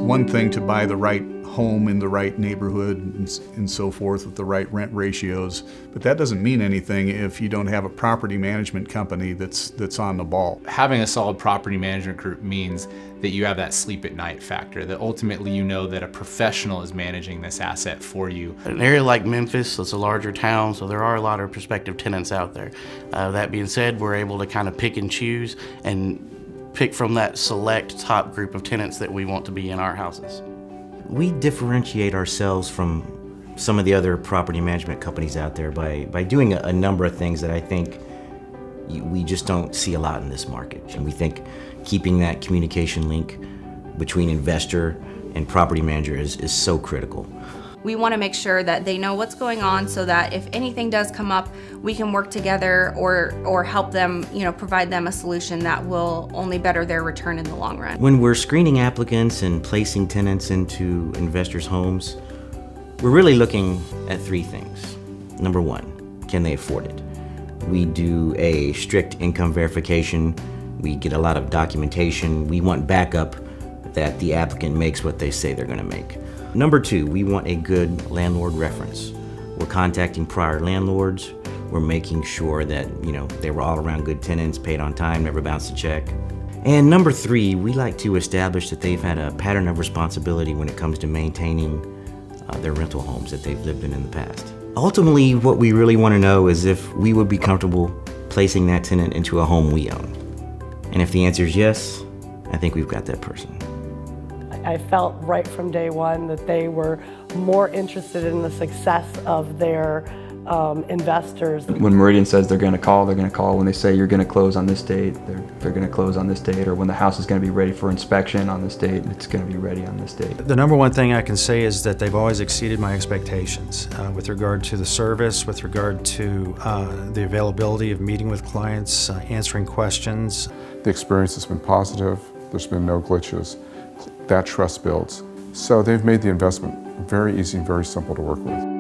one thing to buy the right home in the right neighborhood and so forth with the right rent ratios, but that doesn't mean anything if you don't have a property management company that's on the ball. Having a solid property management group means that you have that sleep at night factor, that ultimately you know that a professional is managing this asset for you. An area like Memphis, it's a larger town, so there are a lot of prospective tenants out there. That being said, we're able to kind of pick and choose and pick from that select top group of tenants that we want to be in our houses. We differentiate ourselves from some of the other property management companies out there by doing a number of things that I think we just don't see a lot in this market. And we think keeping that communication link between investor and property manager is so critical. We want to make sure that they know what's going on so that if anything does come up, we can work together or help them, provide them a solution that will only better their return in the long run. When we're screening applicants and placing tenants into investors' homes, we're really looking at three things. Number one, can they afford it? We do a strict income verification. We get a lot of documentation. We want backup that the applicant makes what they say they're going to make. Number two, we want a good landlord reference. We're contacting prior landlords. We're making sure that, they were all around good tenants, paid on time, never bounced a check. And number three, we like to establish that they've had a pattern of responsibility when it comes to maintaining their rental homes that they've lived in the past. Ultimately, what we really want to know is if we would be comfortable placing that tenant into a home we own. And if the answer is yes, I think we've got that person. I felt right from day one that they were more interested in the success of their investors. When Merdian says they're going to call, they're going to call. When they say you're going to close on this date, they're going to close on this date. Or when the house is going to be ready for inspection on this date, it's going to be ready on this date. The number one thing I can say is that they've always exceeded my expectations with regard to the service, with regard to the availability of meeting with clients, answering questions. The experience has been positive. There's been no glitches. That trust builds. So they've made the investment very easy and very simple to work with.